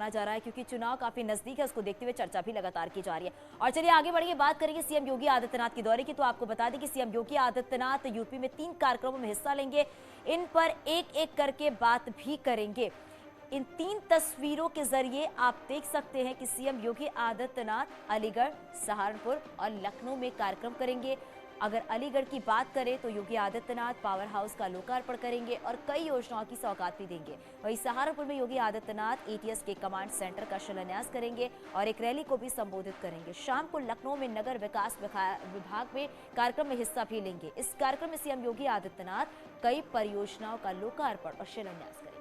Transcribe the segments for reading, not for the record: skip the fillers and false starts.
कहा जा रहा है, क्योंकि चुनाव काफी नजदीक है, उसको देखते हुए चर्चा भी लगातार की जा रही है। और चलिए आगे बढ़िए, बात करेंगे सीएम योगी आदित्यनाथ के दौरे की। तो आपको बता दें कि सीएम योगी आदित्यनाथ यूपी में 3 कार्यक्रमों में हिस्सा लेंगे। इन पर एक एक करके बात भी करेंगे। इन 3 तस्वीरों के जरिए आप देख सकते हैं कि सीएम योगी आदित्यनाथ अलीगढ़, सहारनपुर और लखनऊ में कार्यक्रम करेंगे। अगर अलीगढ़ की बात करें तो योगी आदित्यनाथ पावर हाउस का लोकार्पण करेंगे और कई योजनाओं की सौगात भी देंगे। वहीं सहारनपुर में योगी आदित्यनाथ एटीएस के कमांड सेंटर का शिलान्यास करेंगे और एक रैली को भी संबोधित करेंगे। शाम को लखनऊ में नगर विकास विभाग में कार्यक्रम में हिस्सा भी लेंगे। इस कार्यक्रम में सीएम योगी आदित्यनाथ कई परियोजनाओं का लोकार्पण और शिलान्यास करेंगे।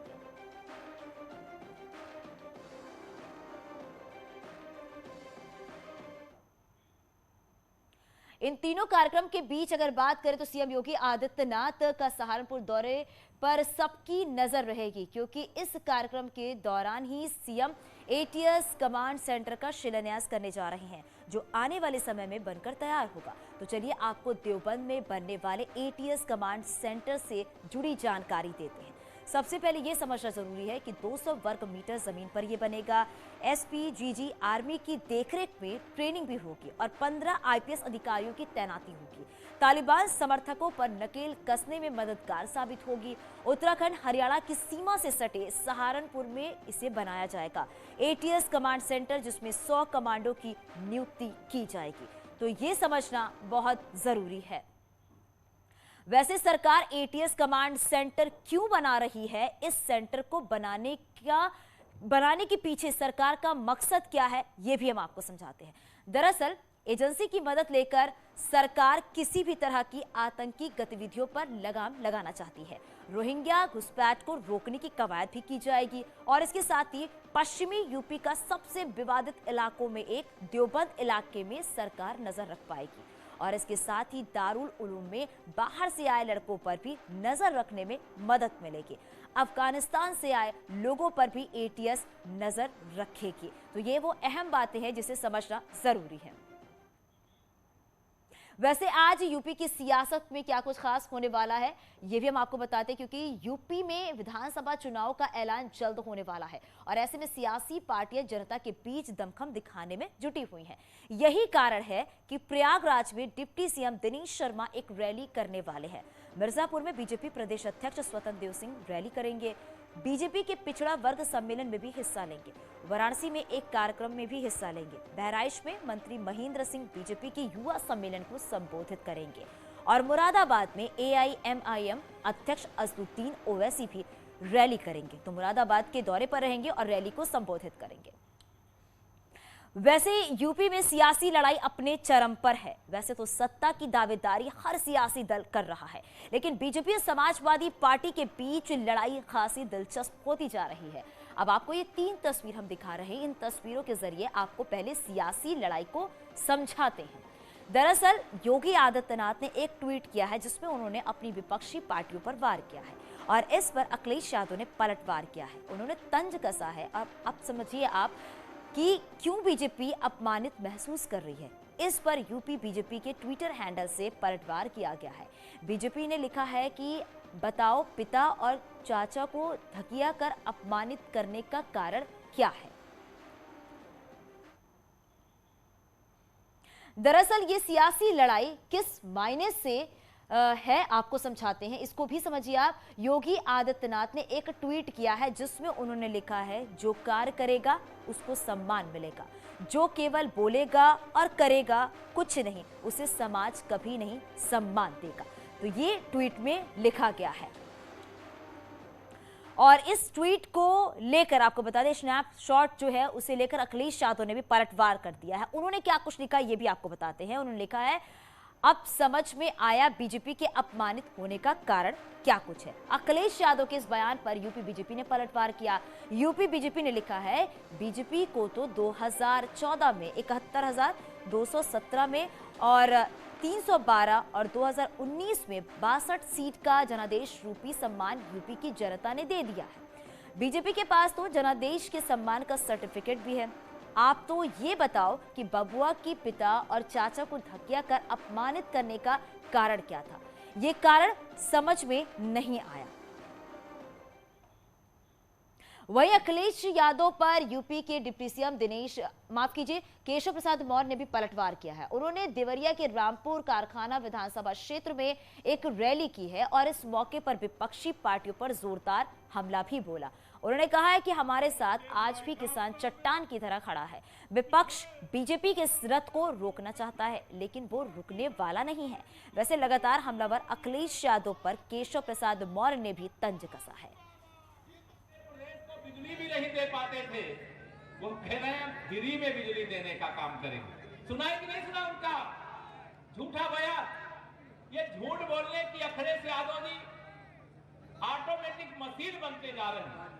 इन तीनों कार्यक्रम के बीच अगर बात करें तो सीएम योगी आदित्यनाथ का सहारनपुर दौरे पर सबकी नजर रहेगी, क्योंकि इस कार्यक्रम के दौरान ही सीएम एटीएस कमांड सेंटर का शिलान्यास करने जा रहे हैं, जो आने वाले समय में बनकर तैयार होगा। तो चलिए आपको देवबंद में बनने वाले एटीएस कमांड सेंटर से जुड़ी जानकारी देते हैं। सबसे पहले ये समझना जरूरी है कि 200 वर्ग मीटर जमीन पर यह बनेगा। एसपीजीजी आर्मी की देखरेख में ट्रेनिंग भी होगी और 15 आईपीएस अधिकारियों की तैनाती होगी। तालिबान समर्थकों पर नकेल कसने में मददगार साबित होगी। उत्तराखंड हरियाणा की सीमा से सटे सहारनपुर में इसे बनाया जाएगा एटीएस कमांड सेंटर, जिसमें 100 कमांडो की नियुक्ति की जाएगी। तो ये समझना बहुत जरूरी है। वैसे सरकार एटीएस कमांड सेंटर क्यों बना रही है, इस सेंटर को बनाने के पीछे सरकार का मकसद क्या है, ये भी हम आपको समझाते हैं। दरअसल एजेंसी की मदद लेकर सरकार किसी भी तरह की आतंकी गतिविधियों पर लगाम लगाना चाहती है। रोहिंग्या घुसपैठ को रोकने की कवायद भी की जाएगी और इसके साथ ही पश्चिमी यूपी का सबसे विवादित इलाकों में एक देवबंद इलाके में सरकार नजर रख पाएगी और इसके साथ ही दारुल उलूम में बाहर से आए लड़कों पर भी नजर रखने में मदद मिलेगी। अफगानिस्तान से आए लोगों पर भी एटीएस नजर रखेगी। तो ये वो अहम बातें हैं जिसे समझना जरूरी है। वैसे आज यूपी की सियासत में क्या कुछ खास होने वाला है, ये भी हम आपको बताते हैं, क्योंकि यूपी में विधानसभा चुनाव का ऐलान जल्द होने वाला है और ऐसे में सियासी पार्टियां जनता के बीच दमखम दिखाने में जुटी हुई हैं। यही कारण है कि प्रयागराज में डिप्टी सीएम दिनेश शर्मा एक रैली करने वाले हैं। मिर्जापुर में बीजेपी प्रदेश अध्यक्ष स्वतंत्र देव सिंह रैली करेंगे। बीजेपी के पिछड़ा वर्ग सम्मेलन में भी हिस्सा लेंगे। वाराणसी में एक कार्यक्रम में भी हिस्सा लेंगे। बहराइच में मंत्री महेंद्र सिंह बीजेपी के युवा सम्मेलन को संबोधित करेंगे और मुरादाबाद में एआईएमआईएम अध्यक्ष असदुद्दीन ओवैसी भी रैली करेंगे। तो मुरादाबाद के दौरे पर रहेंगे और रैली को संबोधित करेंगे। वैसे यूपी में सियासी लड़ाई अपने चरम पर है। वैसे तो सत्ता की दावेदारी हर सियासी दल कर रहा है, लेकिन बीजेपी और समाजवादी पार्टी के बीच लड़ाई खासी दिलचस्प होती जा रही है। अब आपको ये 3 तस्वीर हम दिखा रहे हैं। इन तस्वीरों के जरिए आपको पहले सियासी लड़ाई को समझाते हैं। दरअसल योगी आदित्यनाथ ने एक ट्वीट किया है जिसमें उन्होंने अपनी विपक्षी पार्टियों पर वार किया है और इस पर अखिलेश यादव ने पलटवार किया है। उन्होंने तंज कसा है। अब समझिए आप कि क्यों बीजेपी अपमानित महसूस कर रही है। इस पर यूपी बीजेपी के ट्विटर हैंडल से पलटवार किया गया है। बीजेपी ने लिखा है कि बताओ पिता और चाचा को धकिया कर अपमानित करने का कारण क्या है। दरअसल ये सियासी लड़ाई किस मायने से है आपको समझाते हैं, इसको भी समझिए आप। योगी आदित्यनाथ ने एक ट्वीट किया है जिसमें उन्होंने लिखा है, जो कार्य करेगा उसको सम्मान मिलेगा, जो केवल बोलेगा और करेगा कुछ नहीं उसे समाज कभी नहीं सम्मान देगा। तो ये ट्वीट में लिखा गया है और इस ट्वीट को लेकर आपको बता दें, स्नैपशॉट जो है उसे लेकर अखिलेश यादव ने भी पलटवार कर दिया है। उन्होंने क्या कुछ लिखा ये भी आपको बताते हैं। उन्होंने लिखा है, अब समझ में आया बीजेपी के अपमानित होने का कारण क्या कुछ है। अखिलेश यादव के इस बयान पर यूपी बीजेपी ने पलटवार किया। यूपी बीजेपी ने लिखा है, बीजेपी को तो 2014 में 71,217 में और 312 और 2019 में 62 सीट का जनादेश रूपी सम्मान यूपी की जनता ने दे दिया है। बीजेपी के पास तो जनादेश के सम्मान का सर्टिफिकेट भी है। आप तो ये बताओ कि बबुआ की पिता और चाचा को धकिया कर अपमानित करने का कारण क्या था। ये कारण समझ में नहीं आया। वहीं अखिलेश यादव पर यूपी के डिप्टी सीएम केशव प्रसाद मौर्य ने भी पलटवार किया है। उन्होंने देवरिया के रामपुर कारखाना विधानसभा क्षेत्र में एक रैली की है और इस मौके पर विपक्षी पार्टियों पर जोरदार हमला भी बोला। उन्होंने कहा है कि हमारे साथ आज भी किसान चट्टान की तरह खड़ा है। विपक्ष बीजेपी के इस रथ को रोकना चाहता है, लेकिन वो रुकने वाला नहीं है। वैसे लगातार हमलावर अखिलेश यादव पर केशव प्रसाद मौर्य ने भी तंज कसा है। बिजली भी नहीं दे पाते थे, वो कह रहे हैं फ्री में बिजली देने का काम करेंगे। सुना है कि नहीं सुना उनका झूठा बयान? ये झूठ बोलने की अखिलेश यादव जी ऑटोमेटिक मशीन बनते जा रहे हैं।